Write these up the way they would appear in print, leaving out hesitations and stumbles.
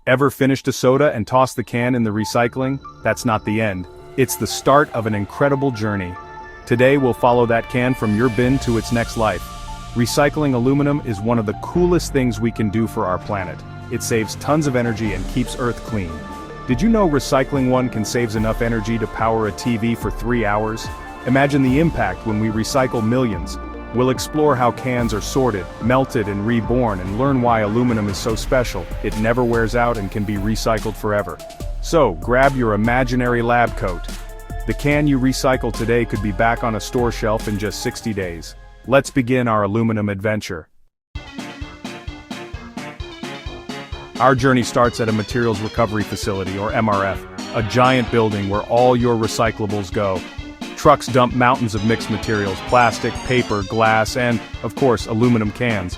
Ever finished a soda and tossed the can in the recycling? That's not the end. It's the start of an incredible journey. Today we'll follow that can from your bin to its next life. Recycling aluminum is one of the coolest things we can do for our planet. It saves tons of energy and keeps Earth clean. Did you know recycling one can save enough energy to power a TV for 3 hours? Imagine the impact when we recycle millions. We'll explore how cans are sorted, melted and reborn, and learn why aluminum is so special. It never wears out and can be recycled forever. So, grab your imaginary lab coat. The can you recycle today could be back on a store shelf in just 60 days. Let's begin our aluminum adventure. Our journey starts at a materials recovery facility, or MRF, a giant building where all your recyclables go. Trucks dump mountains of mixed materials, plastic, paper, glass, and, of course, aluminum cans.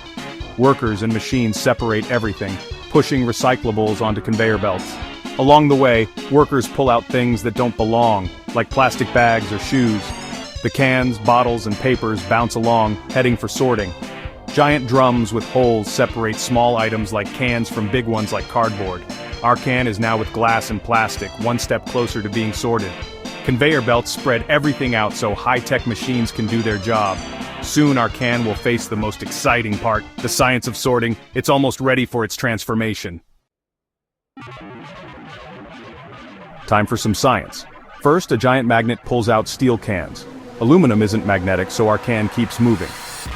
Workers and machines separate everything, pushing recyclables onto conveyor belts. Along the way, workers pull out things that don't belong, like plastic bags or shoes. The cans, bottles, and papers bounce along, heading for sorting. Giant drums with holes separate small items like cans from big ones like cardboard. Our can is now with glass and plastic, one step closer to being sorted. Conveyor belts spread everything out so high-tech machines can do their job. Soon our can will face the most exciting part, the science of sorting. It's almost ready for its transformation. Time for some science. First, a giant magnet pulls out steel cans. Aluminum isn't magnetic, so our can keeps moving.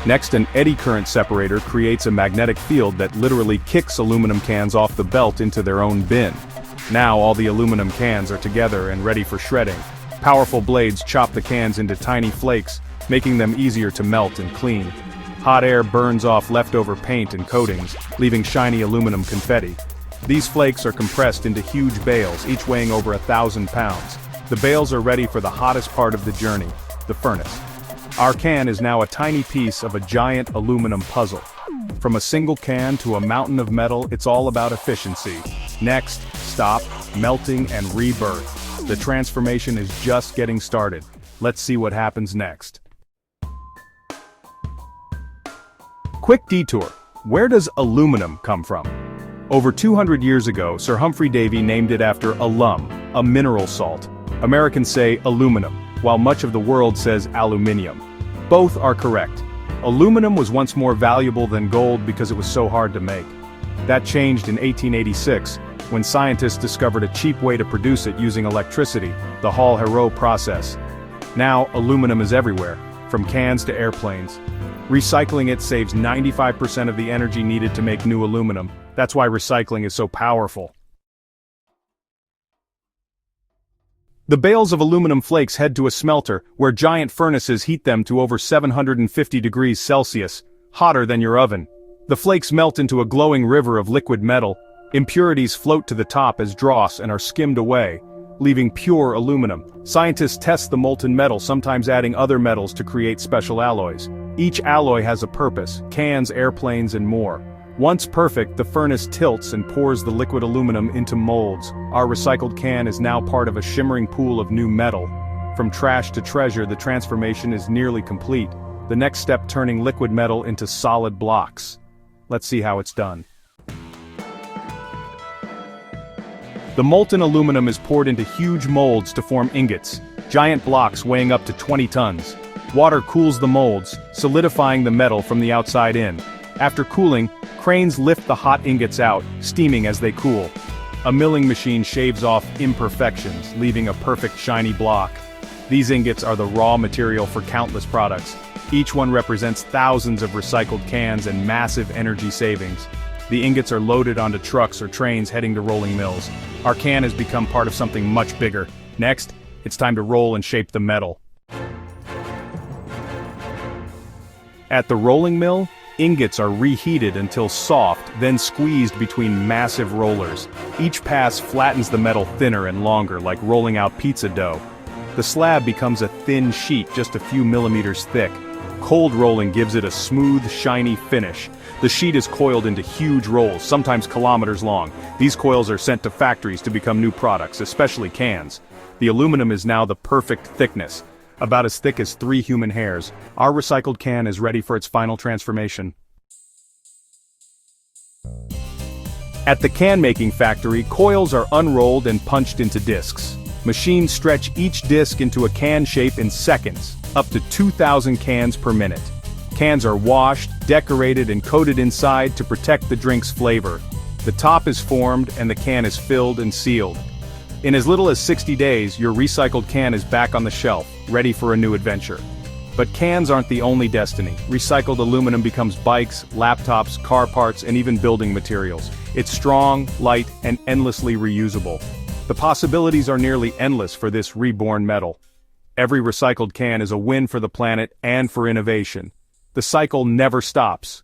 Next, an eddy current separator creates a magnetic field that literally kicks aluminum cans off the belt into their own bin. Now all the aluminum cans are together and ready for shredding. Powerful blades chop the cans into tiny flakes, making them easier to melt and clean. Hot air burns off leftover paint and coatings, leaving shiny aluminum confetti. These flakes are compressed into huge bales, each weighing over 1,000 pounds. The bales are ready for the hottest part of the journey, the furnace. Our can is now a tiny piece of a giant aluminum puzzle. From a single can to a mountain of metal, it's all about efficiency. Next, stop, melting, and rebirth. The transformation is just getting started. Let's see what happens next. Quick detour. Where does aluminum come from? Over 200 years ago, Sir Humphrey Davy named it after alum, a mineral salt. Americans say aluminum, while much of the world says aluminium. Both are correct. Aluminum was once more valuable than gold because it was so hard to make. That changed in 1886, when scientists discovered a cheap way to produce it using electricity, the Hall-Héroult process. Now, aluminum is everywhere, from cans to airplanes. Recycling it saves 95% of the energy needed to make new aluminum. That's why recycling is so powerful. The bales of aluminum flakes head to a smelter, where giant furnaces heat them to over 750 degrees Celsius, hotter than your oven. The flakes melt into a glowing river of liquid metal. Impurities float to the top as dross and are skimmed away, leaving pure aluminum. Scientists test the molten metal, sometimes adding other metals to create special alloys. Each alloy has a purpose: cans, airplanes, and more. Once perfect, the furnace tilts and pours the liquid aluminum into molds. Our recycled can is now part of a shimmering pool of new metal. From trash to treasure, the transformation is nearly complete. The next step, turning liquid metal into solid blocks. Let's see how it's done. The molten aluminum is poured into huge molds to form ingots, giant blocks weighing up to 20 tons. Water cools the molds, solidifying the metal from the outside in. After cooling, cranes lift the hot ingots out, steaming as they cool. A milling machine shaves off imperfections, leaving a perfect shiny block. These ingots are the raw material for countless products. Each one represents thousands of recycled cans and massive energy savings. The ingots are loaded onto trucks or trains heading to rolling mills. Our can has become part of something much bigger. Next, it's time to roll and shape the metal. At the rolling mill, ingots are reheated until soft, then squeezed between massive rollers. Each pass flattens the metal thinner and longer, like rolling out pizza dough. The slab becomes a thin sheet just a few millimeters thick. Cold rolling gives it a smooth, shiny finish. The sheet is coiled into huge rolls, sometimes kilometers long. These coils are sent to factories to become new products, especially cans. The aluminum is now the perfect thickness, about as thick as 3 human hairs. Our recycled can is ready for its final transformation. At the can-making factory, coils are unrolled and punched into discs. Machines stretch each disc into a can shape in seconds, up to 2,000 cans per minute. Cans are washed, decorated, and coated inside to protect the drink's flavor. The top is formed and the can is filled and sealed. In as little as 60 days, your recycled can is back on the shelf, ready for a new adventure. But cans aren't the only destiny. Recycled aluminum becomes bikes, laptops, car parts, and even building materials. It's strong, light, and endlessly reusable. The possibilities are nearly endless for this reborn metal. Every recycled can is a win for the planet and for innovation. The cycle never stops.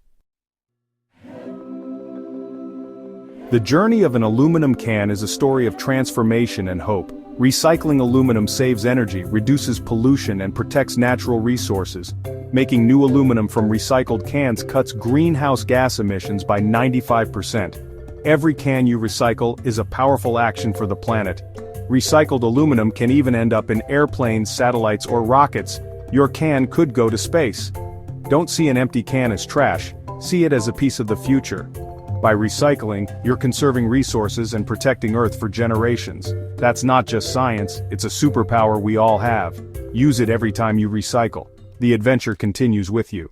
The journey of an aluminum can is a story of transformation and hope. Recycling aluminum saves energy, reduces pollution, and protects natural resources. Making new aluminum from recycled cans cuts greenhouse gas emissions by 95%. Every can you recycle is a powerful action for the planet. Recycled aluminum can even end up in airplanes, satellites, or rockets. Your can could go to space. Don't see an empty can as trash, see it as a piece of the future. By recycling, you're conserving resources and protecting Earth for generations. That's not just science, it's a superpower we all have. Use it every time you recycle. The adventure continues with you.